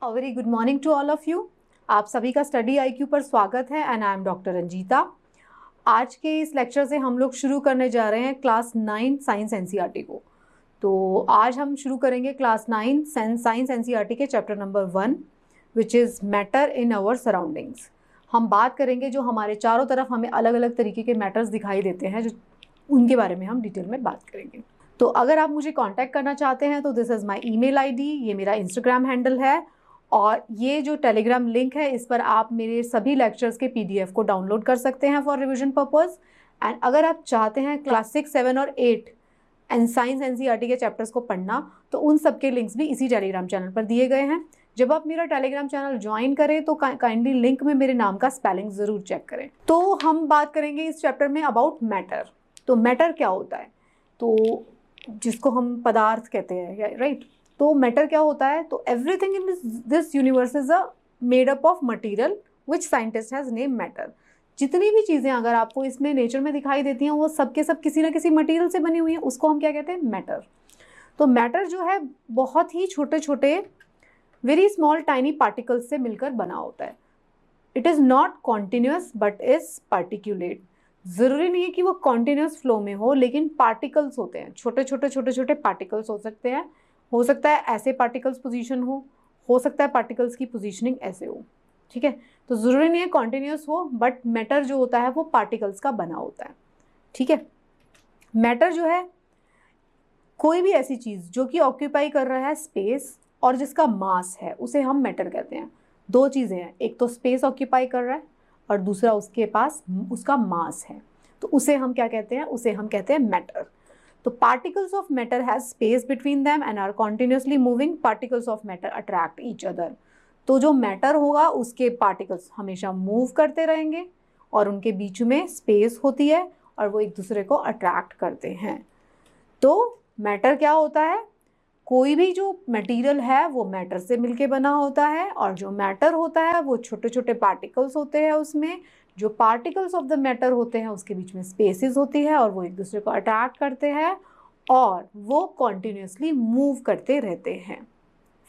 A very good morning to all of you. आप सभी का स्टडी आईक्यू पर स्वागत है and I am doctor Ranjita. आज के इस लेक्चर से हम लोग शुरू करने जा रहे हैं क्लास 9 साइंस एनसीईआरटी को। तो आज हम शुरू करेंगे क्लास 9 साइंस एनसीईआरटी के chapter number 1 which is matter in our surroundings. हम बात करेंगे जो हमारे चारों तरफ हमें अलग अलग तरीके के मैटर्स दिखाई देते हैं, जो उनके बारे में हम डिटेल में बात करेंगे। तो अगर आप मुझे कांटेक्ट करना चाहते हैं तो this is my email ID, ये मेरा इंस्टाग्राम हैंडल है और ये जो टेलीग्राम लिंक है इस पर आप मेरे सभी लेक्चर्स के पीडीएफ को डाउनलोड कर सकते हैं फॉर रिविजन पर्पस। एंड अगर आप चाहते हैं क्लास 6, 7 और 8 एंड साइंस एनसीईआरटी के चैप्टर्स को पढ़ना तो उन सब के लिंक्स भी इसी टेलीग्राम चैनल पर दिए गए हैं। जब आप मेरा टेलीग्राम चैनल ज्वाइन करें तो काइंडली लिंक में मेरे नाम का स्पेलिंग ज़रूर चेक करें। तो हम बात करेंगे इस चैप्टर में अबाउट मैटर। तो मैटर क्या होता है, तो जिसको हम पदार्थ कहते हैं, राइट। तो मैटर क्या होता है, तो everything in this universe is a made up of material which scientist has name matter. जितनी भी चीज़ें अगर आपको इसमें नेचर में दिखाई देती हैं वो सब के सब किसी ना किसी मटेरियल से बनी हुई हैं, उसको हम क्या कहते हैं, मैटर। तो मैटर जो है बहुत ही छोटे छोटे वेरी स्मॉल टाइनी पार्टिकल्स से मिलकर बना होता है। It is not continuous but is particulate. ज़रूरी नहीं है कि वो कॉन्टिन्यूस फ्लो में हो, लेकिन पार्टिकल्स होते हैं, छोटे छोटे पार्टिकल्स हो सकते हैं। हो सकता है ऐसे पार्टिकल्स पोजीशन हो सकता है पार्टिकल्स की पोजीशनिंग ऐसे हो, ठीक है। तो ज़रूरी नहीं है कॉन्टिन्यूस हो, बट मैटर जो होता है वो पार्टिकल्स का बना होता है, ठीक है। मैटर जो है कोई भी ऐसी चीज़ जो कि ऑक्यूपाई कर रहा है स्पेस और जिसका मास है उसे हम मैटर कहते हैं। दो चीज़ें हैं, एक तो स्पेस ऑक्यूपाई कर रहा है और दूसरा उसके पास उसका मास है, तो उसे हम क्या कहते हैं, उसे हम कहते हैं मैटर। तो particles of matter has space between them and are continuously moving. Particles of matter attract each other. तो जो मैटर होगा उसके पार्टिकल्स हमेशा मूव करते रहेंगे और उनके बीच में स्पेस होती है और वो एक दूसरे को अट्रैक्ट करते हैं। तो मैटर क्या होता है, कोई भी जो मटेरियल है वो मैटर से मिलके बना होता है और जो मैटर होता है वो छोटे छोटे पार्टिकल्स होते हैं उसमें। जो पार्टिकल्स ऑफ द मैटर होते हैं उसके बीच में स्पेसेस होती है और वो एक दूसरे को अट्रैक्ट करते हैं और वो कॉन्टिन्यूसली मूव करते रहते हैं।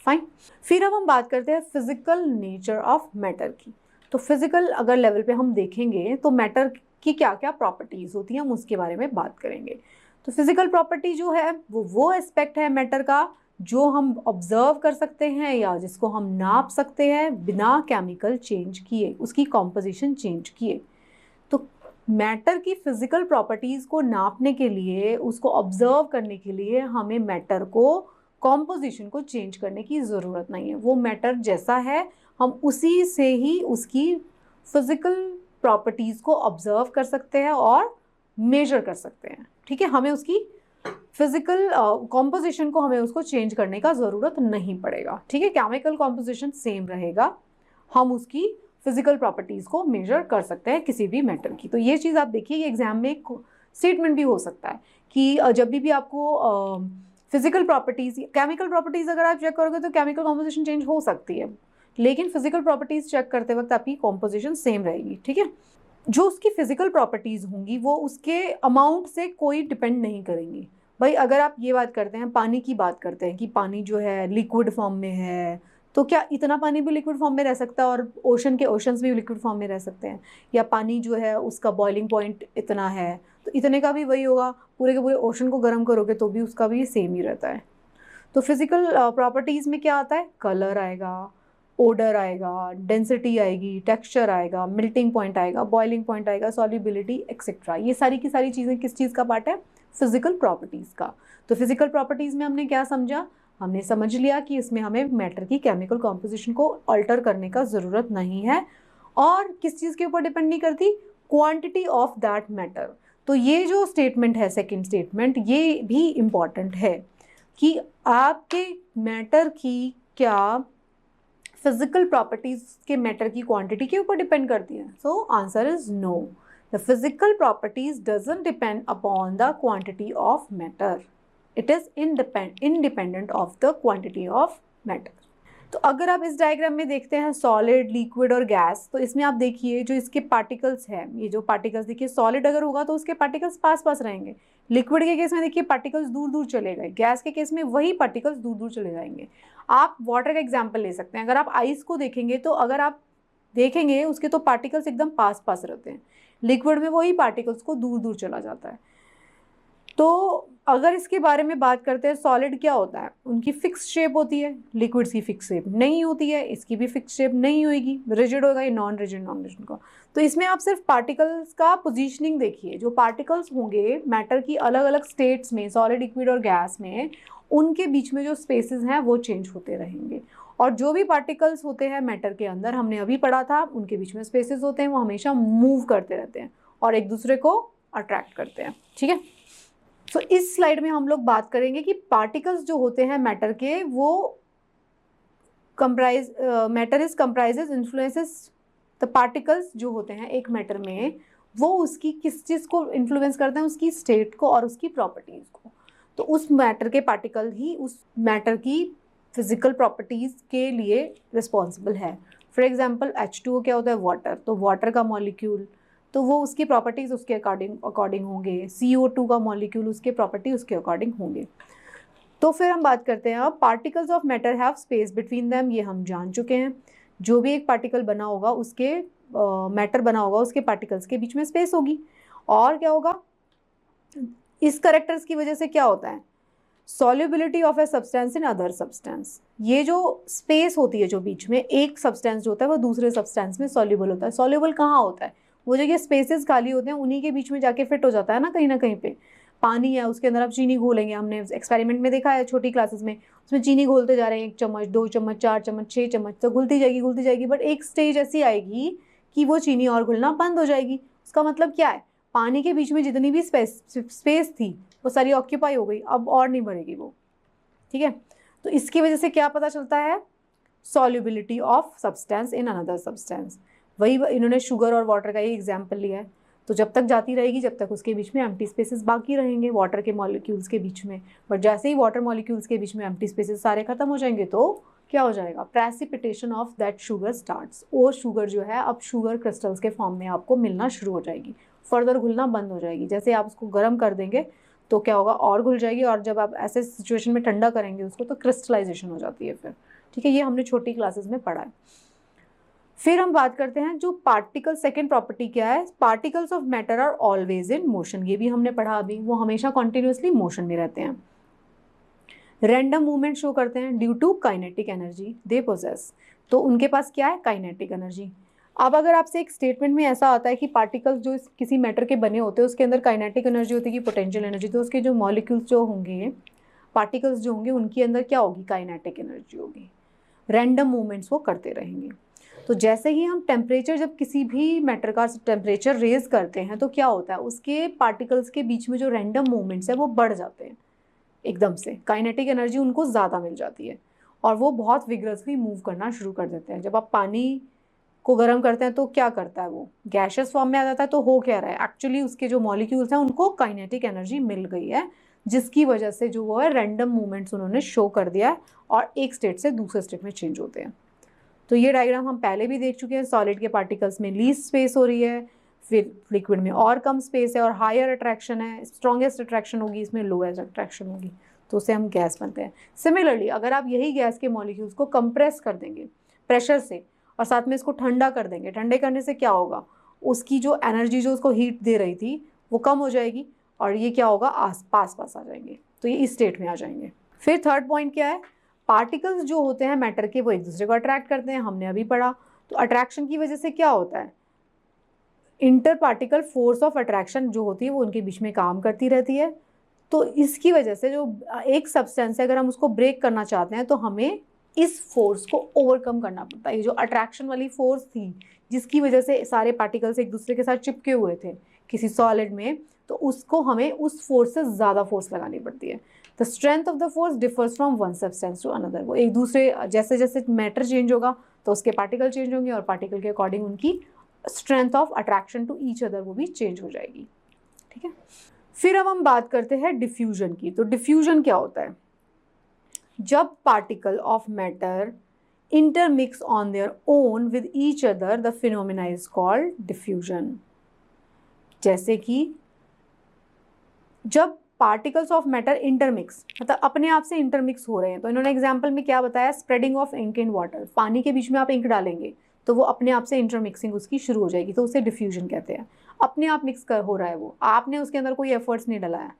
फाइन। फिर अब हम बात करते हैं फिजिकल नेचर ऑफ मैटर की। तो फिजिकल अगर लेवल पे हम देखेंगे तो मैटर की क्या क्या प्रॉपर्टीज़ होती हैं हम उसके बारे में बात करेंगे। तो फिजिकल प्रॉपर्टी जो है वो एस्पेक्ट है मैटर का जो हम ऑब्जर्व कर सकते हैं या जिसको हम नाप सकते हैं बिना केमिकल चेंज किए, उसकी कॉम्पोजिशन चेंज किए। तो मैटर की फिजिकल प्रॉपर्टीज़ को नापने के लिए, उसको ऑब्जर्व करने के लिए हमें मैटर को कॉम्पोजिशन को चेंज करने की ज़रूरत नहीं है। वो मैटर जैसा है हम उसी से ही उसकी फिजिकल प्रॉपर्टीज़ को ऑब्जर्व कर सकते हैं और मेजर कर सकते हैं, ठीक है। हमें उसकी फिजिकल कॉम्पोजिशन को हमें उसको चेंज करने का ज़रूरत नहीं पड़ेगा, ठीक है। केमिकल कॉम्पोजिशन सेम रहेगा, हम उसकी फिजिकल प्रॉपर्टीज़ को मेजर कर सकते हैं किसी भी मैटर की। तो ये चीज़ आप देखिए, ये एग्जाम में एक स्टेटमेंट भी हो सकता है कि जब भी आपको फिजिकल प्रॉपर्टीज़, केमिकल प्रॉपर्टीज़ अगर आप चेक करोगे तो केमिकल कॉम्पोजिशन चेंज हो सकती है, लेकिन फिजिकल प्रॉपर्टीज़ चेक करते वक्त आपकी कॉम्पोजिशन सेम रहेगी, ठीक है। जो उसकी फिजिकल प्रॉपर्टीज़ होंगी वो उसके अमाउंट से कोई डिपेंड नहीं करेंगी। भाई अगर आप ये बात करते हैं, पानी की बात करते हैं कि पानी जो है लिक्विड फॉर्म में है, तो क्या इतना पानी भी लिक्विड फॉर्म में रह सकता है और ओशंस भी लिक्विड फॉर्म में रह सकते हैं? या पानी जो है उसका बॉइलिंग पॉइंट इतना है तो इतने का भी वही होगा, पूरे के पूरे ओशन को गर्म करोगे तो भी उसका भी सेम ही रहता है। तो फिजिकल प्रॉपर्टीज़ में क्या आता है, कलर आएगा, ओडर आएगा, डेंसिटी आएगी, टेक्सचर आएगा, मेल्टिंग पॉइंट आएगा, बॉइलिंग पॉइंट आएगा, सॉल्युबिलिटी एक्सेट्रा। ये सारी की सारी चीज़ें किस चीज़ का पार्ट है, फिजिकल प्रॉपर्टीज़ का। तो फिजिकल प्रॉपर्टीज़ में हमने क्या समझा, हमने समझ लिया कि इसमें हमें मैटर की केमिकल कॉम्पोजिशन को अल्टर करने का ज़रूरत नहीं है और किस चीज़ के ऊपर डिपेंड नहीं करती, क्वांटिटी ऑफ दैट मैटर। तो ये जो स्टेटमेंट है, सेकेंड स्टेटमेंट, ये भी इम्पॉर्टेंट है कि आपके मैटर की क्या फिजिकल प्रॉपर्टीज के मैटर की क्वांटिटी के ऊपर डिपेंड करती है। So answer is no, the physical properties doesn't depend upon the quantity of matter, it is independent of the quantity of matter. तो अगर आप इस डायग्राम में देखते हैं सॉलिड, लिक्विड और गैस, तो इसमें आप देखिए जो इसके पार्टिकल्स हैं, ये जो पार्टिकल्स देखिए, सॉलिड अगर होगा तो उसके पार्टिकल्स पास पास रहेंगे, लिक्विड के केस में देखिए पार्टिकल्स दूर दूर चले गए, गैस के केस में वही पार्टिकल्स दूर दूर चले जाएंगे। आप वाटर का एग्जाम्पल ले सकते हैं, अगर आप आइस को देखेंगे तो अगर आप देखेंगे उसके तो पार्टिकल्स एकदम पास पास रहते हैं, लिक्विड में वही पार्टिकल्स को दूर दूर चला जाता है। तो अगर इसके बारे में बात करते हैं, सॉलिड क्या होता है, उनकी फिक्स शेप होती है, लिक्विड्स की फिक्स शेप नहीं होती है, इसकी भी फिक्स शेप नहीं होगी, रिजिड होगा, ये नॉन रिजिड का। तो इसमें आप सिर्फ पार्टिकल्स का पोजीशनिंग देखिए, जो पार्टिकल्स होंगे मैटर की अलग अलग स्टेट्स में, सॉलिड, लिक्विड और गैस में, उनके बीच में जो स्पेसेस हैं वो चेंज होते रहेंगे। और जो भी पार्टिकल्स होते हैं मैटर के अंदर, हमने अभी पढ़ा था, उनके बीच में स्पेसेस होते हैं, वो हमेशा मूव करते रहते हैं और एक दूसरे को अट्रैक्ट करते हैं। ठीक है, तो इस स्लाइड में हम लोग बात करेंगे कि पार्टिकल्स जो होते हैं मैटर के, वो matter is comprises influences the particles जो होते हैं एक मैटर में, वो उसकी किस चीज़ को इन्फ्लुएंस करते हैं, उसकी स्टेट को और उसकी प्रॉपर्टीज़ को। तो उस मैटर के पार्टिकल ही उस मैटर की फिजिकल प्रॉपर्टीज़ के लिए रिस्पॉन्सिबल है। फॉर एग्जाम्पल H2O क्या होता है, वाटर, तो वाटर का मॉलिक्यूल, तो वो उसकी प्रॉपर्टीज़ उसके अकॉर्डिंग होंगे, CO2 का मॉलिक्यूल, उसके प्रॉपर्टी उसके अकॉर्डिंग होंगे। तो फिर हम बात करते हैं अब particles of matter have space between them, ये हम जान चुके हैं। जो भी एक पार्टिकल बना होगा उसके मैटर बना होगा उसके पार्टिकल्स के बीच में स्पेस होगी। और क्या होगा, इस कैरेक्टर्स की वजह से क्या होता है, solubility of a substance in other substance, ये जो स्पेस होती है जो बीच में, एक सब्सटेंस जो होता है वो दूसरे सब्सटेंस में सॉल्युबल होता है। सॉल्युबल कहाँ होता है, वो जो ये स्पेसेस खाली होते हैं उन्हीं के बीच में जाके फिट हो जाता है ना कहीं पे। पानी है, उसके अंदर आप चीनी घोलेंगे, हमने एक्सपेरिमेंट में देखा है छोटी क्लासेस में, उसमें चीनी घोलते जा रहे हैं, 1 चम्मच 2 चम्मच 4 चम्मच 6 चम्मच, तो घुलती जाएगी, बट एक स्टेज ऐसी आएगी कि वो चीनी और घुलना बंद हो जाएगी। उसका मतलब क्या है, पानी के बीच में जितनी भी स्पेस थी वो सारी ऑक्यूपाई हो गई, अब और नहीं भरेगी वो। ठीक है, तो इसकी वजह से क्या पता चलता है, solubility of substance in another substance. वही इन्होंने शुगर और वाटर का ही एग्जाम्पल लिया है। तो जब तक जाती रहेगी जब तक उसके बीच में एम्प्टी स्पेसेस बाकी रहेंगे वाटर के मॉलिक्यूल्स के बीच में, बट जैसे ही वाटर मॉलिक्यूल्स के बीच में एम्प्टी स्पेसेस सारे खत्म हो जाएंगे तो क्या हो जाएगा, precipitation of that sugar starts. वो शुगर जो है अब शुगर क्रिस्टल्स के फॉर्म में आपको मिलना शुरू हो जाएगी, फर्दर घुलना बंद हो जाएगी। जैसे आप उसको गर्म कर देंगे तो क्या होगा, और घुल जाएगी, और जब आप ऐसे सिचुएशन में ठंडा करेंगे उसको तो क्रिस्टलाइजेशन हो जाती है फिर। ठीक है, ये हमने छोटी क्लासेस में पढ़ा है। फिर हम बात करते हैं जो पार्टिकल, सेकेंड प्रॉपर्टी क्या है, particles of matter are always in motion, ये भी हमने पढ़ा अभी, वो हमेशा कॉन्टिन्यूसली मोशन में रहते हैं। रैंडम मूवमेंट शो करते हैं due to kinetic energy they possess, तो उनके पास क्या है, काइनेटिक एनर्जी। अब अगर आपसे एक स्टेटमेंट में ऐसा आता है कि पार्टिकल्स जो किसी मैटर के बने होते हैं उसके अंदर काइनेटिक एनर्जी होती है कि पोटेंशियल एनर्जी, तो उसके जो मॉलिक्यूल्स जो होंगे, पार्टिकल्स जो होंगे, उनके अंदर क्या होगी, काइनेटिक एनर्जी होगी। रैंडम मूवमेंट्स वो करते रहेंगे। तो जैसे ही हम टेम्परेचर, जब किसी भी मैटर का टेम्परेचर रेज करते हैं तो क्या होता है, उसके पार्टिकल्स के बीच में जो रैंडम मूवमेंट्स है वो बढ़ जाते हैं एकदम से, काइनेटिक एनर्जी उनको ज़्यादा मिल जाती है और वो बहुत विग्रसली मूव करना शुरू कर देते हैं। जब आप पानी को गर्म करते हैं तो क्या करता है, वो गैशियस फॉर्म में आ जाता है, तो हो क्या रहा है, एक्चुअली उसके जो मॉलिक्यूल्स हैं उनको काइनेटिक एनर्जी मिल गई है, जिसकी वजह से जो वो है रैंडम मूवमेंट्स उन्होंने शो कर दिया है और एक स्टेट से दूसरे स्टेट में चेंज होते हैं। तो ये डायग्राम हम पहले भी देख चुके हैं, सॉलिड के पार्टिकल्स में लीस्ट स्पेस हो रही है, फिर लिक्विड में और कम स्पेस है और हायर अट्रैक्शन है, स्ट्रॉन्गेस्ट अट्रैक्शन होगी, इसमें लोएस्ट अट्रैक्शन होगी, तो उससे हम गैस बनते हैं। सिमिलरली अगर आप यही गैस के मॉलिक्यूल्स को कंप्रेस कर देंगे प्रेशर से और साथ में इसको ठंडा कर देंगे, ठंडे करने से क्या होगा, उसकी जो एनर्जी जो उसको हीट दे रही थी वो कम हो जाएगी और ये क्या होगा, पास पास आ जाएंगे, तो ये इस स्टेट में आ जाएंगे। फिर थर्ड पॉइंट क्या है, पार्टिकल्स जो होते हैं मैटर के वो एक दूसरे को अट्रैक्ट करते हैं, हमने अभी पढ़ा। तो अट्रैक्शन की वजह से क्या होता है, inter particle force of attraction जो होती है वो उनके बीच में काम करती रहती है। तो इसकी वजह से जो एक सब्सटेंस है अगर हम उसको ब्रेक करना चाहते हैं तो हमें इस फोर्स को ओवरकम करना पड़ता है। ये जो अट्रैक्शन वाली फोर्स थी जिसकी वजह से सारे पार्टिकल्स एक दूसरे के साथ चिपके हुए थे किसी सॉलिड में, तो उसको हमें उस फोर्स से ज़्यादा फोर्स लगानी पड़ती है। The strength of the force differs from one substance to another, वो एक दूसरे, जैसे जैसे मैटर चेंज होगा तो उसके पार्टिकल चेंज होंगे और पार्टिकल के अकॉर्डिंग उनकी strength of attraction to each other वो भी चेंज हो जाएगी। ठीक है, फिर अब हम बात करते हैं डिफ्यूजन की। तो डिफ्यूजन क्या होता है, जब particle of matter intermix on their own with each other, the phenomena is called diffusion. जैसे कि जब पार्टिकल्स ऑफ मैटर इंटरमिक्स, मतलब अपने आप से इंटरमिक्स हो रहे हैं, तो इन्होंने एग्जाम्पल में क्या बताया, spreading of ink in water, पानी के बीच में आप इंक डालेंगे तो वो अपने आप से इंटरमिक्सिंग उसकी शुरू हो जाएगी, तो उसे डिफ्यूजन कहते हैं। अपने आप मिक्स कर हो रहा है वो, आपने उसके अंदर कोई एफर्ट्स नहीं डलाया,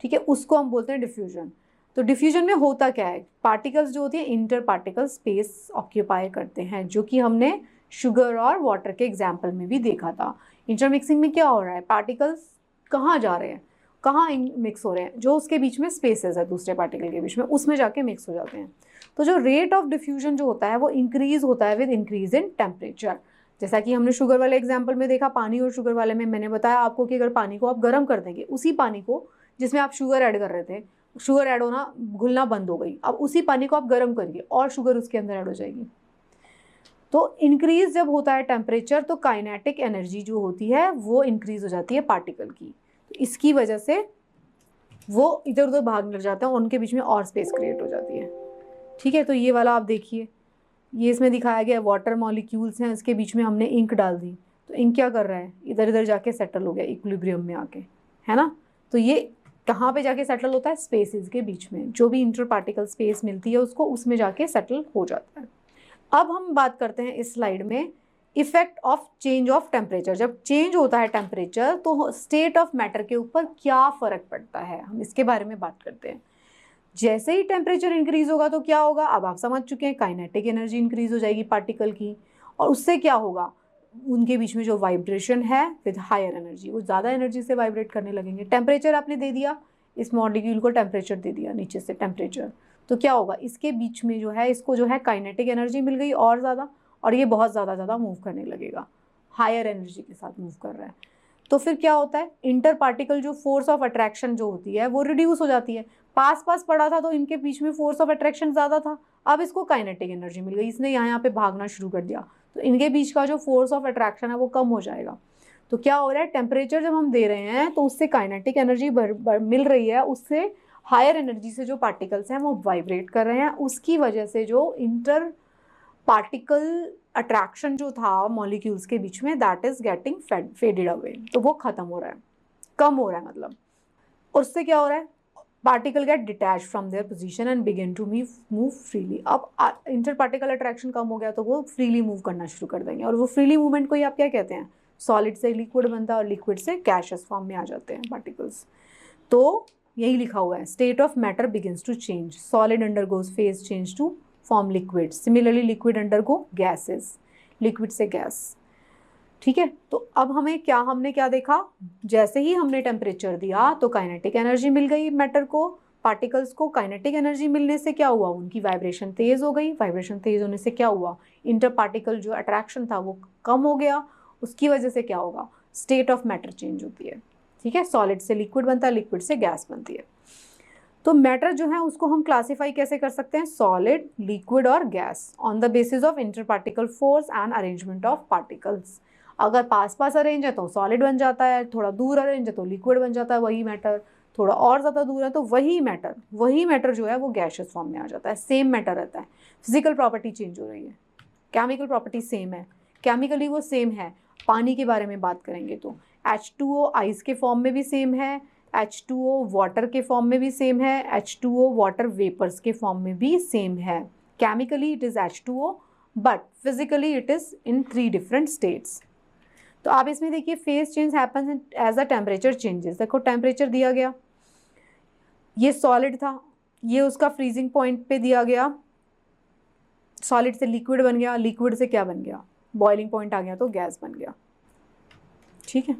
ठीक है, उसको हम बोलते हैं डिफ्यूजन। तो डिफ्यूजन में होता क्या है, पार्टिकल्स जो होती है इंटर पार्टिकल स्पेस ऑक्यूपाई करते हैं, जो कि हमने शुगर और वाटर के एग्जाम्पल में भी देखा था। इंटरमिक्सिंग में क्या हो रहा है, पार्टिकल्स कहाँ जा रहे हैं, कहाँ मिक्स हो रहे हैं, जो उसके बीच में स्पेसेस है दूसरे पार्टिकल के बीच में, उसमें जाके मिक्स हो जाते हैं। तो जो रेट ऑफ डिफ्यूजन जो होता है वो इंक्रीज होता है विद इंक्रीज इन टेम्परेचर। जैसा कि हमने शुगर वाले एग्जाम्पल में देखा, पानी और शुगर वाले में मैंने बताया आपको कि अगर पानी को आप गर्म कर देंगे, उसी पानी को जिसमें आप शुगर ऐड कर रहे थे, शुगर ऐड होना घुलना बंद हो गई, अब उसी पानी को आप गर्म करिए और शुगर उसके अंदर ऐड हो जाएगी। तो इंक्रीज जब होता है टेम्परेचर तो काइनेटिक एनर्जी जो होती है वो इंक्रीज हो जाती है पार्टिकल की, तो इसकी वजह से वो इधर उधर भागने लग जाते हैं, उनके बीच में और स्पेस क्रिएट हो जाती है। ठीक है, तो ये वाला आप देखिए, ये इसमें दिखाया गया वाटर मॉलिक्यूल्स हैं, इसके बीच में हमने इंक डाल दी, तो इंक क्या कर रहा है, इधर इधर जाके सेटल हो गया इक्विलिब्रियम में आके, है ना। तो ये कहाँ पे जाके सेटल होता है, स्पेसेस के बीच में, जो भी इंटर पार्टिकल स्पेस मिलती है उसको, उसमें जाके सेटल हो जाता है। अब हम बात करते हैं इस स्लाइड में effect of change of temperature. जब चेंज होता है टेम्परेचर तो स्टेट ऑफ मैटर के ऊपर क्या फ़र्क पड़ता है, हम इसके बारे में बात करते हैं। जैसे ही टेम्परेचर इंक्रीज होगा तो क्या होगा, अब आप समझ चुके हैं, काइनेटिक एनर्जी इंक्रीज हो जाएगी पार्टिकल की, और उससे क्या होगा, उनके बीच में जो वाइब्रेशन है विद हायर एनर्जी, वो ज़्यादा एनर्जी से वाइब्रेट करने लगेंगे। टेम्परेचर आपने दे दिया, इस मॉलिक्यूल को टेम्परेचर दे दिया नीचे से टेम्परेचर, तो क्या होगा, इसके बीच में जो है, इसको जो है काइनेटिक एनर्जी मिल गई और ज़्यादा, और ये बहुत ज़्यादा मूव करने लगेगा, हायर एनर्जी के साथ मूव कर रहा है। तो फिर क्या होता है, इंटर पार्टिकल जो फोर्स ऑफ अट्रैक्शन जो होती है वो रिड्यूस हो जाती है। पास पास पड़ा था तो इनके बीच में फोर्स ऑफ अट्रैक्शन ज़्यादा था, अब इसको काइनेटिक एनर्जी मिल गई, इसने यहाँ पे भागना शुरू कर दिया, तो इनके बीच का जो फोर्स ऑफ अट्रैक्शन है वो कम हो जाएगा। तो क्या हो रहा है, टेम्परेचर जब हम दे रहे हैं तो उससे काइनेटिक एनर्जी मिल रही है, उससे हायर एनर्जी से जो पार्टिकल्स हैं वो वाइब्रेट कर रहे हैं, उसकी वजह से जो इंटर पार्टिकल अट्रैक्शन जो था मॉलिक्यूल्स के बीच में, that is getting faded away, तो वो खत्म हो रहा है, कम हो रहा है मतलब। उससे क्या हो रहा है, particle get detach from their position and begin to move freely. अब इंटर पार्टिकल अट्रैक्शन कम हो गया तो वो फ्रीली मूव करना शुरू कर देंगे, और वो फ्रीली मूवमेंट को ही आप क्या कहते हैं, सॉलिड से लिक्विड बनता है और लिक्विड से गैसियस फॉर्म में आ जाते हैं पार्टिकल्स। तो यही लिखा हुआ है, state of matter begins to change, solid undergoes phase change to form liquid, similarly liquid undergo gases, liquid से गैस। ठीक है, तो अब हमने क्या देखा, जैसे ही हमने टेम्परेचर दिया तो काइनेटिक एनर्जी मिल गई मैटर को, पार्टिकल्स को काइनेटिक एनर्जी मिलने से क्या हुआ, उनकी वाइब्रेशन तेज हो गई, वाइब्रेशन तेज होने से क्या हुआ, इंटर पार्टिकल जो अट्रैक्शन था वो कम हो गया, उसकी वजह से क्या होगा, स्टेट ऑफ मैटर चेंज होती है। ठीक है, सॉलिड से लिक्विड बनता है, लिक्विड से गैस बनती है। तो मैटर जो है उसको हम क्लासीफाई कैसे कर सकते हैं, सॉलिड, लिक्विड और gas, on the basis of inter particle force and arrangement of particles. अगर पास पास अरेंज है तो सॉलिड बन जाता है, थोड़ा दूर अरेंज है तो लिक्विड बन जाता है वही मैटर, थोड़ा और ज़्यादा दूर है तो वही मैटर जो है वो गैसियस फॉर्म में आ जाता है, सेम मैटर रहता है। फिजिकल प्रॉपर्टी चेंज हो रही है, केमिकल प्रॉपर्टी सेम है, केमिकली वो सेम है। पानी के बारे में बात करेंगे तो H2O आइस के फॉर्म में भी सेम है, H2O वाटर के फॉर्म में भी सेम है, H2O वाटर वेपर्स के फॉर्म में भी सेम है। Chemically it is H2O but physically it is in 3 different states. तो आप इसमें देखिए, phase change happens as a temperature changes. देखो टेम्परेचर दिया गया, ये सॉलिड था, ये उसका फ्रीजिंग पॉइंट पे दिया गया, सॉलिड से लिक्विड बन गया, लिक्विड से क्या बन गया, बॉइलिंग पॉइंट आ गया तो गैस बन गया। ठीक है,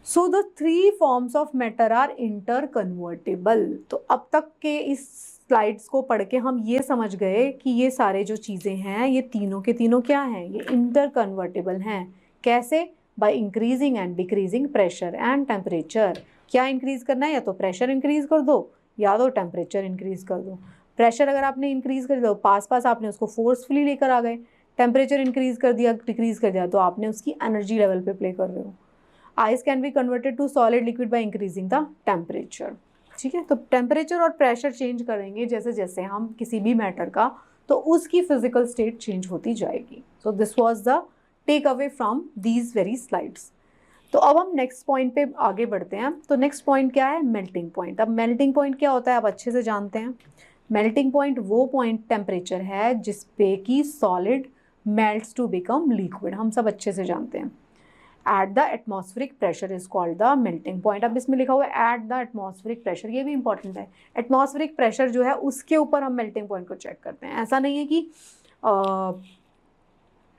so the 3 forms of matter are inter convertible. तो अब तक के इस स्लाइड्स को पढ़ के हम ये समझ गए कि ये सारे जो चीज़ें हैं ये तीनों के तीनों क्या हैं, ये इंटर कन्वर्टेबल हैं। कैसे, by increasing and decreasing pressure and temperature. क्या इंक्रीज करना है, या तो प्रेशर इंक्रीज कर दो या तो टेम्परेचर इंक्रीज कर दो। प्रेशर अगर आपने इंक्रीज कर दिया, पास पास आपने उसको फोर्सफुली लेकर आ गए, टेम्परेचर इंक्रीज कर दिया, डिक्रीज कर दिया तो आपने उसकी एनर्जी लेवल पे प्ले कर रहे हो। Ice can be converted to solid liquid by increasing the temperature. ठीक है। तो टेम्परेचर और प्रेशर चेंज करेंगे जैसे जैसे हम किसी भी मैटर का, तो उसकी फिजिकल स्टेट चेंज होती जाएगी। So this was the take away from these very slides. तो अब हम नेक्स्ट पॉइंट पे आगे बढ़ते हैं। तो नेक्स्ट पॉइंट क्या है? Melting point. अब मेल्टिंग पॉइंट क्या होता है आप अच्छे से जानते हैं। मेल्टिंग पॉइंट वो पॉइंट टेम्परेचर है जिस पे कि solid melts to become liquid, हम सब अच्छे से जानते हैं। At the atmospheric pressure is called the melting point. अब इसमें लिखा हुआ है एट द एटमॉस्फेरिक प्रेशर, ये भी इंपॉर्टेंट है। एटमॉस्फेरिक प्रेशर जो है उसके ऊपर हम मेल्टिंग पॉइंट को चेक करते हैं। ऐसा नहीं है कि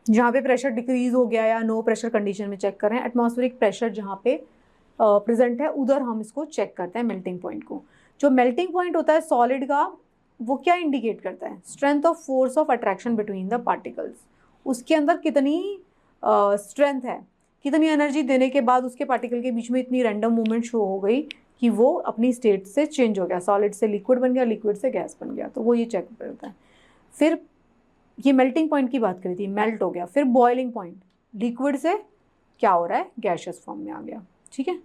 जहाँ पे प्रेशर डिक्रीज हो गया या नो प्रेशर कंडीशन में चेक कर रहे हैं। एटमॉस्फेरिक प्रेशर जहाँ पे प्रेजेंट है उधर हम इसको चेक करते हैं मेल्टिंग पॉइंट को। जो मेल्टिंग पॉइंट होता है सॉलिड का, वो क्या इंडिकेट करता है? Strength of force of attraction between the particles. उसके अंदर कितनी स्ट्रेंथ है, कितनी एनर्जी देने के बाद उसके पार्टिकल के बीच में इतनी रैंडम मूवमेंट शो हो गई कि वो अपनी स्टेट से चेंज हो गया, सॉलिड से लिक्विड बन गया, लिक्विड से गैस बन गया। तो वो ये चेक करता है। फिर ये मेल्टिंग पॉइंट की बात करी थी, मेल्ट हो गया। फिर बॉइलिंग पॉइंट, लिक्विड से क्या हो रहा है? गैशियस फॉर्म में आ गया। ठीक है,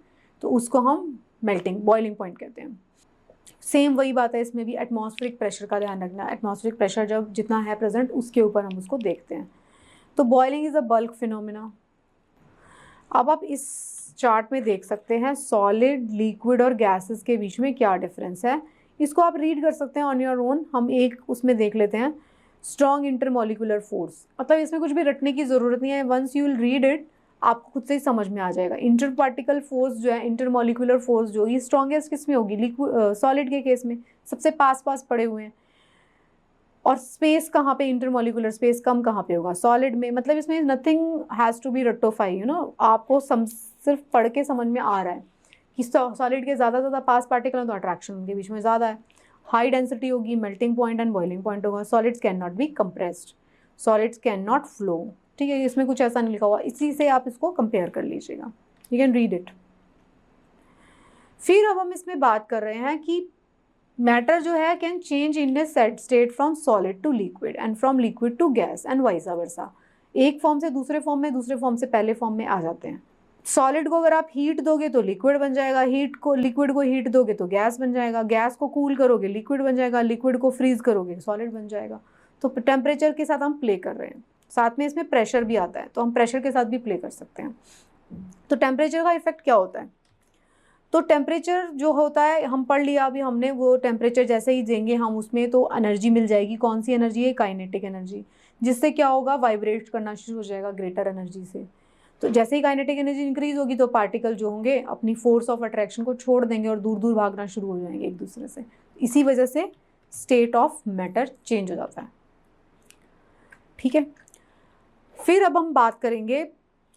तो उसको हम बॉइलिंग पॉइंट कहते हैं। सेम वही बात है इसमें भी, एटमॉस्फेरिक प्रेशर का ध्यान रखना। एटमॉस्फेरिक प्रेशर जब जितना है प्रेजेंट उसके ऊपर हम उसको देखते हैं। तो boiling is a bulk phenomena. अब आप इस चार्ट में देख सकते हैं सॉलिड, लिक्विड और गैसेस के बीच में क्या डिफरेंस है। इसको आप रीड कर सकते हैं ऑन योर ओन। हम एक उसमें देख लेते हैं, स्ट्रॉन्ग इंटरमोलिकुलर फोर्स। मतलब इसमें कुछ भी रटने की ज़रूरत नहीं है, once you will read it आपको खुद से ही समझ में आ जाएगा। इंटर पार्टिकल फोर्स जो है, इंटरमोलिकुलर फोर्स जो ये स्ट्रॉन्गेस्ट किस में होगी? लिक्विड सॉलिड के केस में सबसे पास पास पड़े हुए हैं। और स्पेस कहाँ पे? इंटरमोलिकुलर स्पेस कम कहाँ पे होगा? सॉलिड में। मतलब इसमें नथिंग हैज़ टू बी रट्टोफाई, आपको सिर्फ पढ़ के समझ में आ रहा है कि सॉलिड के ज़्यादा पास पार्टिकल हैं तो अट्रैक्शन उनके बीच में ज़्यादा है। हाई डेंसिटी होगी, melting point and boiling point होगा। Solids can not be compressed, solids can not flow. ठीक है, इसमें कुछ ऐसा नहीं लिखा हुआ, इसी से आप इसको कंपेयर कर लीजिएगा। You can read it. फिर अब हम इसमें बात कर रहे हैं कि मैटर जो है can change in a state from solid to liquid and from liquid to gas and vice versa. एक फॉर्म से दूसरे फॉर्म में, दूसरे फॉर्म से पहले फॉर्म में आ जाते हैं। सॉलिड को अगर आप हीट दोगे तो लिक्विड बन जाएगा, लिक्विड को हीट दोगे तो गैस बन जाएगा, गैस को कूल करोगे लिक्विड बन जाएगा, लिक्विड को फ्रीज करोगे सॉलिड बन जाएगा। तो टेम्परेचर के साथ हम प्ले कर रहे हैं। साथ में इसमें प्रेशर भी आता है, तो हम प्रेशर के साथ भी प्ले कर सकते हैं। तो टेम्परेचर का इफेक्ट क्या होता है? तो टेम्परेचर जो होता है, हम पढ़ लिया अभी हमने, वो टेम्परेचर जैसे ही देंगे हम उसमें तो एनर्जी मिल जाएगी। कौन सी एनर्जी है? काइनेटिक एनर्जी, जिससे क्या होगा? वाइब्रेट करना शुरू हो जाएगा ग्रेटर एनर्जी से। तो जैसे ही काइनेटिक एनर्जी इंक्रीज होगी तो पार्टिकल जो होंगे अपनी फोर्स ऑफ अट्रैक्शन को छोड़ देंगे और दूर दूर भागना शुरू हो जाएंगे एक दूसरे से। इसी वजह से स्टेट ऑफ मैटर चेंज हो जाता है। ठीक है, फिर अब हम बात करेंगे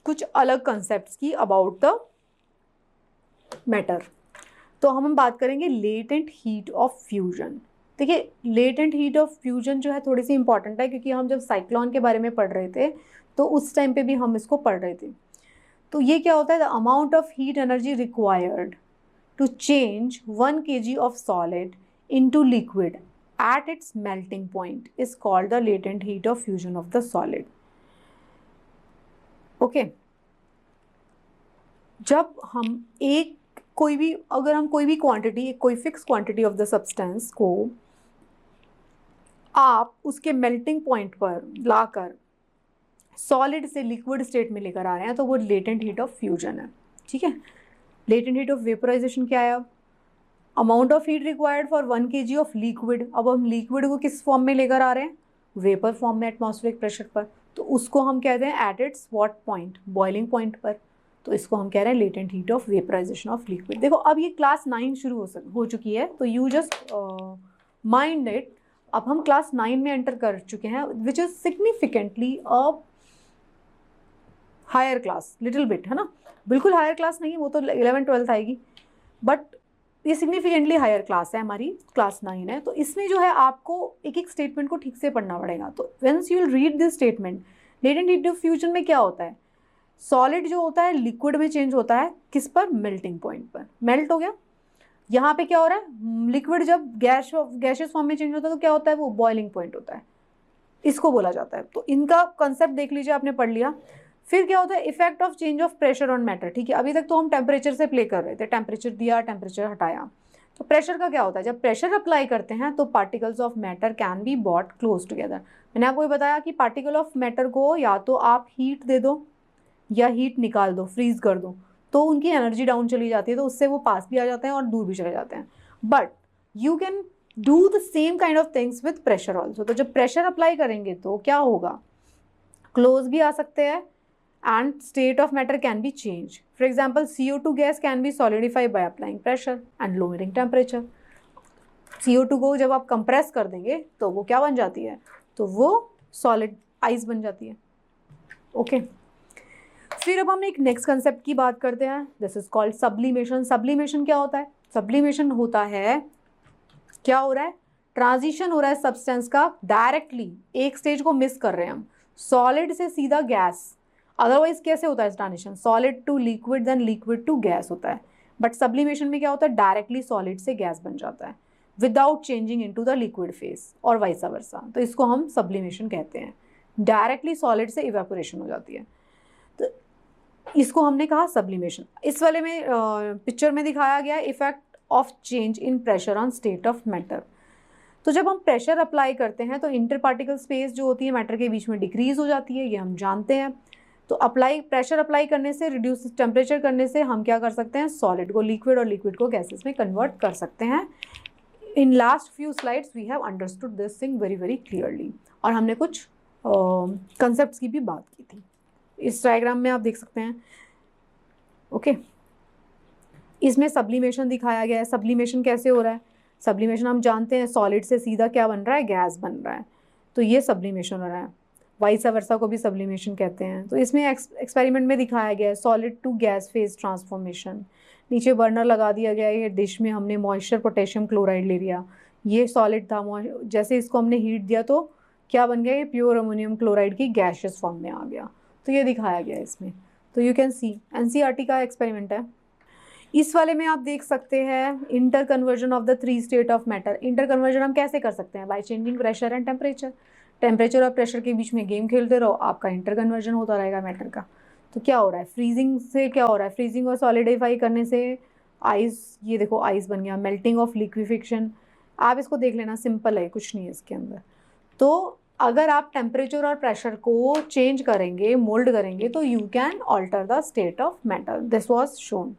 कुछ अलग कंसेप्ट्स की अबाउट द मैटर। तो हम बात करेंगे लेटेंट हीट ऑफ फ्यूजन। देखिए, लेटेंट हीट ऑफ फ्यूजन जो है थोड़ी सी इंपॉर्टेंट है, क्योंकि हम जब साइक्लोन के बारे में पढ़ रहे थे तो उस टाइम पे भी हम इसको पढ़ रहे थे। तो ये क्या होता है? The amount of heat energy required to change 1 kg of solid into liquid at its melting point is called the latent heat of fusion of the solid. Okay, जब हम अगर हम कोई भी क्वांटिटी, कोई fix quantity of the substance को आप उसके मेल्टिंग पॉइंट पर लाकर सॉलिड से लिक्विड स्टेट में लेकर आ रहे हैं तो वो लेटेंट हीट ऑफ फ्यूजन है। ठीक है, लेटेंट हीट ऑफ वेपराइजेशन क्या है? Amount of heat required for 1 kg of liquid. अब हम लिक्विड को किस फॉर्म में लेकर आ रहे हैं? वेपर फॉर्म में, एटमॉस्फेरिक प्रेशर पर। तो उसको हम कहते हैं at its what point? Boiling point पर। तो इसको हम कह रहे हैं latent heat of vaporisation of liquid. देखो, अब ये क्लास 9 शुरू हो चुकी है, तो यू जस्ट माइंड इट। अब हम क्लास 9 में एंटर कर चुके हैं, which is significantly a higher class, little bit, है ना। बिल्कुल हायर क्लास नहीं, वो तो 11th-12th आएगी, बट ये सिग्निफिकेंटली हायर क्लास है, हमारी क्लास 9 है। तो इसमें जो है आपको एक एक स्टेटमेंट को ठीक से पढ़ना पड़ेगा। तो once you will read this statement, latent heat of fusion में क्या होता है? सॉलिड जो होता है लिक्विड में चेंज होता है, किस पर? मेल्टिंग पॉइंट पर। मेल्ट हो गया। यहाँ पे क्या हो रहा है? लिक्विड जब गैशियस फॉर्म में चेंज होता है तो क्या होता है? वो बॉइलिंग पॉइंट होता है, इसको बोला जाता है। तो इनका कंसेप्ट देख लीजिए, आपने पढ़ लिया। फिर क्या होता है? Effect of change of pressure on matter. ठीक है, अभी तक तो हम टेम्परेचर से प्ले कर रहे थे, टेम्परेचर दिया, टेम्परेचर हटाया। तो प्रेशर का क्या होता है, जब प्रेशर अप्लाई करते हैं तो particles of matter can be bought close together. मैंने आपको बताया कि पार्टिकल ऑफ मैटर को या तो आप हीट दे दो या हीट निकाल दो, फ्रीज कर दो, तो उनकी एनर्जी डाउन चली जाती है, तो उससे वो पास भी आ जाते हैं और दूर भी चले जाते हैं। But you can do the same kind of things with pressure also. तो जब प्रेशर अप्लाई करेंगे तो क्या होगा, क्लोज भी आ सकते हैं and state of matter can be changed. For example, CO2 gas can be solidified by applying pressure and lowering temperature. CO2 को जब आप कंप्रेस कर देंगे तो वो क्या बन जाती है, तो वो सॉलिड आइस बन जाती है। ओके फिर अब हम एक नेक्स्ट कंसेप्ट की बात करते हैं, this is called sublimation. Sublimation क्या होता है, सब्लिमेशन होता है, क्या हो रहा है, ट्रांजिशन हो रहा है सब्सटेंस का, डायरेक्टली एक स्टेज को मिस कर रहे हैं हम, सॉलिड से सीधा गैस। अदरवाइज कैसे होता है transition, solid to liquid then liquid to gas होता है, बट सब्लिमेशन में क्या होता है, डायरेक्टली सॉलिड से गैस बन जाता है without changing into the liquid phase और वाइस वर्सा। तो इसको हम सब्लिमेशन कहते हैं, डायरेक्टली सॉलिड से इवेपोरेशन हो जाती है, तो इसको हमने कहा सब्लिमेशन। इस वाले में पिक्चर में दिखाया गया है effect of change in pressure on state of matter. तो जब हम प्रेशर अप्लाई करते हैं तो इंटर पार्टिकल स्पेस जो होती है मैटर के बीच में डिक्रीज हो जाती है, ये हम जानते हैं। तो प्रेशर अप्लाई करने से, रिड्यूस टेम्परेचर करने से हम क्या कर सकते हैं, सॉलिड को लिक्विड और लिक्विड को गैसेस में कन्वर्ट कर सकते हैं। In last few slides we have understood this thing very very clearly, और हमने कुछ कंसेप्ट्स की भी बात की थी, इस डायग्राम में आप देख सकते हैं। ओके इसमें सब्लिमेशन दिखाया गया है। सब्लिमेशन कैसे हो रहा है, सब्लिमेशन हम जानते हैं सॉलिड से सीधा क्या बन रहा है, गैस बन रहा है, तो ये सब्लिमेशन हो रहा है। वाइस वर्सा को भी सब्लिमेशन कहते हैं। तो इसमें एक्सपेरिमेंट में दिखाया गया है solid to gas phase transformation. नीचे बर्नर लगा दिया गया है, ये डिश में हमने मॉइस्चर पोटेशियम क्लोराइड ले लिया, ये सॉलिड था, जैसे इसको हमने हीट दिया तो क्या बन गया, ये प्योर अमोनियम क्लोराइड की गैसियस फॉर्म में आ गया। तो ये दिखाया गया है इसमें, तो यू कैन सी एनसीईआरटी का एक्सपेरिमेंट है। इस वाले में आप देख सकते हैं inter conversion of the 3 state of matter. Inter conversion हम कैसे कर सकते हैं, by changing pressure and temperature. Temperature और प्रेशर के बीच में गेम खेलते रहो, आपका इंटर कन्वर्जन होता रहेगा मैटर का। तो क्या हो रहा है, फ्रीजिंग से क्या हो रहा है, फ्रीजिंग और सॉलिडिफाई करने से आइस, ये देखो आइस बन गया, मेल्टिंग ऑफ लिक्विफिकेशन। आप इसको देख लेना, सिंपल है, कुछ नहीं है इसके अंदर। तो अगर आप टेम्परेचर और प्रेशर को चेंज करेंगे, मोल्ड करेंगे, तो you can alter the state of matter, this was shown.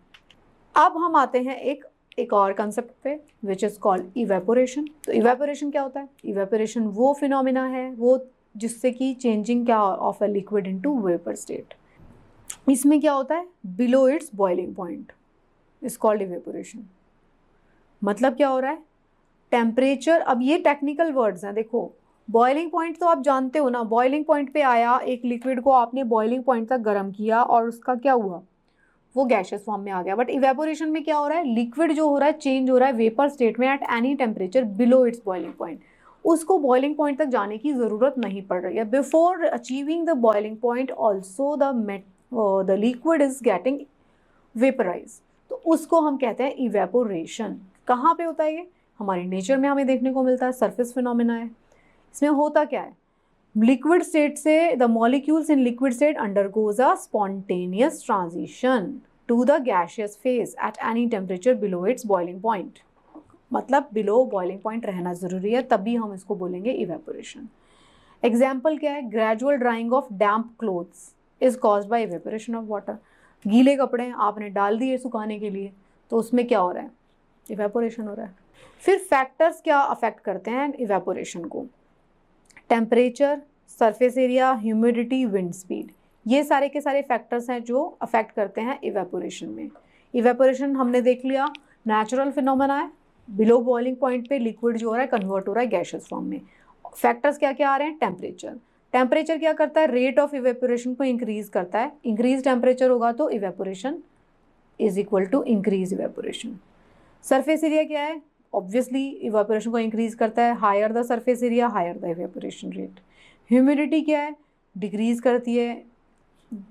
अब हम आते हैं एक और कंसेप्ट पे विच इज़ कॉल्ड इवेपोरेशन। तो इवेपोरेशन क्या होता है, इवेपोरेशन वो फिनोमिना है वो जिससे कि चेंजिंग क्या of a liquid into vapour state. इसमें क्या होता है, below its boiling point is called evaporation. मतलब क्या हो रहा है, टेम्परेचर, अब ये टेक्निकल वर्ड्स हैं, देखो बॉइलिंग पॉइंट तो आप जानते हो ना, बॉइलिंग पॉइंट पे आया एक लिक्विड को आपने बॉइलिंग पॉइंट तक गर्म किया और उसका क्या हुआ, वो गैशियस फॉर्म में आ गया। बट इवेपोरेशन में क्या हो रहा है, लिक्विड जो हो रहा है चेंज हो रहा है वेपर स्टेट में eight any temperature below its boiling point. उसको बॉइलिंग पॉइंट तक जाने की ज़रूरत नहीं पड़ रही है। Before achieving the boiling point also the liquid is getting vaporise, तो उसको हम कहते हैं इवेपोरेशन। कहाँ पे होता है ये, हमारे नेचर में हमें देखने को मिलता है, सरफेस फिनोमिना है। इसमें होता क्या है, लिक्विड स्टेट से the molecules in liquid state undergoes a spontaneous transition to the gaseous phase at any temperature below its boiling point. मतलब बिलो बॉइलिंग पॉइंट रहना जरूरी है, तभी हम इसको बोलेंगे इवेपोरेशन। एग्जाम्पल क्या है, gradual drying of damp clothes is caused by evaporation of water. गीले कपड़े आपने डाल दिए सुखाने के लिए, तो उसमें क्या हो रहा है, इवेपोरेशन हो रहा है। फिर फैक्टर्स क्या अफेक्ट करते हैं इवेपोरेशन को, temperature, surface area, humidity, wind speed, ये सारे के सारे फैक्टर्स हैं जो अफेक्ट करते हैं इवेपोरेशन में। इवेपोरेशन हमने देख लिया नेचुरल फिनोमेना है, बिलो बॉइलिंग पॉइंट पे लिक्विड जो हो रहा है कन्वर्ट हो रहा है गैसियस फॉर्म में। फैक्टर्स क्या क्या आ रहे हैं, टेम्परेचर, टेम्परेचर क्या करता है, रेट ऑफ इवेपोरेशन को इंक्रीज करता है। इंक्रीज टेम्परेचर होगा तो evaporation is equal to increase evaporation. Surface area क्या है, ऑब्वियसली इवेपोरेशन को इंक्रीज करता है, higher the surface area higher the evaporation rate. Humidity क्या है, डिक्रीज करती है।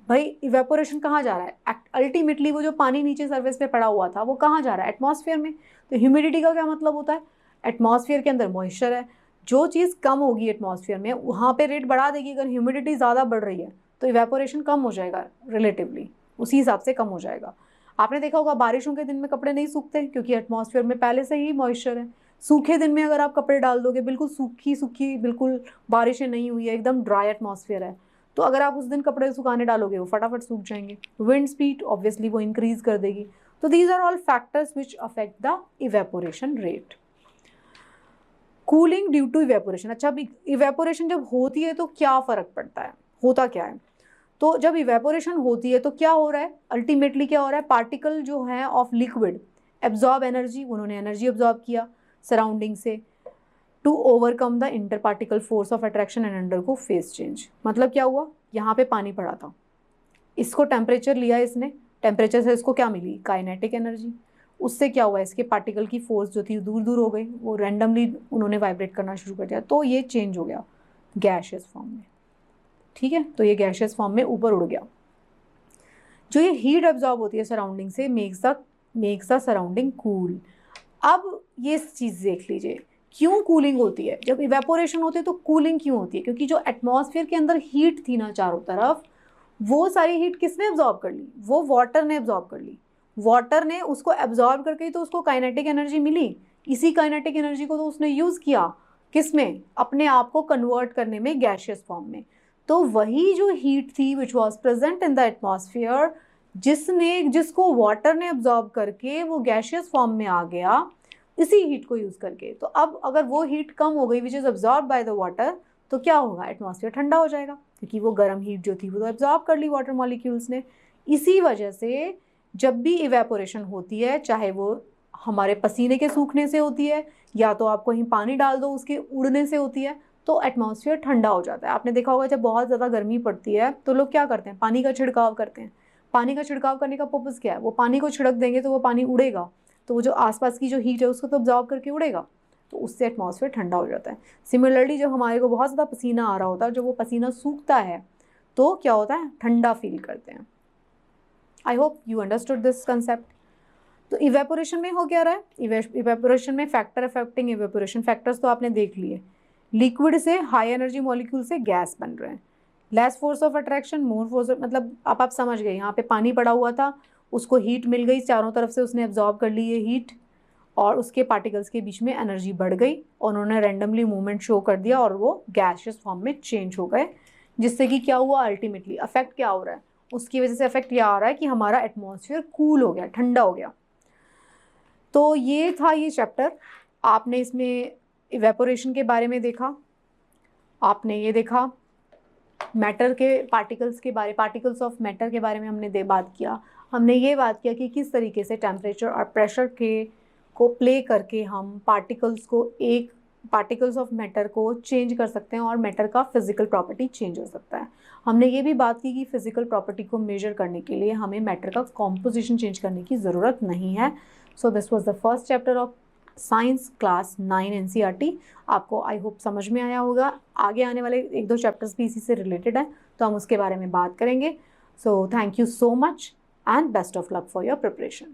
भाई इवेपोरेशन कहाँ जा रहा है, अल्टीमेटली वो जो पानी नीचे सरफेस पे पड़ा हुआ था वो कहाँ जा रहा है, एटमॉस्फेयर में। तो ह्यूमिडिटी का क्या मतलब होता है, एटमॉस्फेयर के अंदर मॉइस्चर है, जो चीज़ कम होगी एटमॉस्फेयर में वहाँ पे रेट बढ़ा देगी। अगर ह्यूमिडिटी ज़्यादा बढ़ रही है तो इवेपोरेशन कम हो जाएगा, रिलेटिवली उसी हिसाब से कम हो जाएगा। आपने देखा होगा बारिशों के दिन में कपड़े नहीं सूखते क्योंकि एटमॉस्फेयर में पहले से ही मॉइस्चर है। सूखे दिन में अगर आप कपड़े डाल दोगे, बिल्कुल सूखी सूखी, बिल्कुल बारिशें नहीं हुई है, एकदम ड्राई एटमॉस्फेयर है, तो अगर आप उस दिन कपड़े सुखाने डालोगे वो फटाफट सूख जाएंगे। विंड स्पीड ऑब्वियसली वो इंक्रीज कर देगी। तो these are all factors which affect the evaporation rate. Cooling due to evaporation. अच्छा, अब इवेपोरेशन जब होती है तो क्या फ़र्क पड़ता है, होता क्या है? तो जब इवेपोरेशन होती है तो क्या हो रहा है, अल्टीमेटली क्या हो रहा है, पार्टिकल जो है ऑफ लिक्विड एब्जॉर्ब एनर्जी, उन्होंने एनर्जी एब्जॉर्ब किया सराउंडिंग से to overcome the inter particle force of attraction and undergo phase change. मतलब क्या हुआ, यहाँ पे पानी पड़ा था, इसको टेम्परेचर लिया इसने, टेम्परेचर से इसको क्या मिली, काइनेटिक एनर्जी। उससे क्या हुआ, इसके पार्टिकल की फोर्स जो थी दूर दूर हो गई, वो रैंडमली उन्होंने वाइब्रेट करना शुरू कर दिया, तो ये चेंज हो गया गैशियस फॉर्म में। ठीक है, तो ये गैशियस फॉर्म में ऊपर उड़ गया। जो ये हीट एब्जॉर्ब होती है सराउंडिंग से मेक्स द सराउंडिंग कूल। अब ये चीज़ देख लीजिए, क्यों कूलिंग होती है, जब इवेपोरेशन होती है तो कूलिंग क्यों होती है? क्योंकि जो एटमॉस्फेयर के अंदर हीट थी ना चारों तरफ, वो सारी हीट किसने एब्जॉर्ब कर ली, वो वाटर ने एब्जॉर्ब कर ली। वाटर ने उसको एब्जॉर्ब करके ही तो उसको काइनेटिक एनर्जी मिली। इसी काइनेटिक एनर्जी को तो उसने यूज़ किया किस में, अपने आप को कन्वर्ट करने में गैशियस फॉर्म में। तो वही जो हीट थी which was present in the atmosphere, जिसको वाटर ने एब्जॉर्ब करके वो गैशियस फॉर्म में आ गया, इसी हीट को यूज़ करके। तो अब अगर वो हीट कम हो गई which is absorb by the water, तो क्या होगा, एटमॉस्फेयर ठंडा हो जाएगा, क्योंकि वो गर्म हीट जो थी वो तो एब्जॉर्ब कर ली वाटर मॉलिक्यूल्स ने। इसी वजह से जब भी इवेपोरेशन होती है, चाहे वो हमारे पसीने के सूखने से होती है या तो आप कहीं पानी डाल दो उसके उड़ने से होती है, तो एटमॉस्फेयर ठंडा हो जाता है। आपने देखा होगा जब बहुत ज़्यादा गर्मी पड़ती है तो लोग क्या करते हैं, पानी का छिड़काव करते हैं। पानी का छिड़काव करने का पर्पज़ क्या है, वो पानी को छिड़क देंगे तो वो पानी उड़ेगा, तो वो जो आसपास की जो हीट है उसको तो ऑब्जॉर्ब करके उड़ेगा, तो उससे एटमॉस्फेयर ठंडा हो जाता है। सिमिलरली जब हमारे को बहुत ज़्यादा पसीना आ रहा होता है, जब वो पसीना सूखता है तो क्या होता है, ठंडा फील करते हैं। I hope you understood this concept. तो इवेपोरेशन में हो क्या रहा है, इवेपोरेशन में फैक्टर अफेक्टिंग इवेपोरेशन, फैक्टर्स तो आपने देख लिए। लिक्विड से हाई एनर्जी मॉलिक्यूल से गैस बन रहे हैं, less force of attraction more force, मतलब आप समझ गए, यहाँ पे पानी पड़ा हुआ था, उसको हीट मिल गई चारों तरफ से, उसने एब्जॉर्ब कर ली ये हीट, और उसके पार्टिकल्स के बीच में एनर्जी बढ़ गई और उन्होंने रैंडमली मूवमेंट शो कर दिया और वो गैसियस फॉर्म में चेंज हो गए, जिससे कि क्या हुआ, अल्टीमेटली अफेक्ट क्या हो रहा है, उसकी वजह से अफेक्ट यह आ रहा है कि हमारा एटमॉस्फेयर कूल हो गया, ठंडा हो गया। तो ये था ये चैप्टर। आपने इसमें इवेपोरेशन के बारे में देखा, आपने ये देखा मैटर के पार्टिकल्स के बारे, पार्टिकल्स ऑफ मैटर के बारे में हमने बात किया। हमने ये बात किया कि किस तरीके से टेम्परेचर और प्रेशर को प्ले करके हम पार्टिकल्स ऑफ मैटर को चेंज कर सकते हैं और मैटर का फिजिकल प्रॉपर्टी चेंज हो सकता है। हमने ये भी बात की कि फिजिकल प्रॉपर्टी को मेजर करने के लिए हमें मैटर का कॉम्पोजिशन चेंज करने की ज़रूरत नहीं है। सो this was the first chapter of science class 9 NCERT। आपको आई होप समझ में आया होगा। आगे आने वाले 1-2 चैप्टर्स भी इसी से रिलेटेड हैं, तो हम उसके बारे में बात करेंगे। So thank you so much and best of luck for your preparation.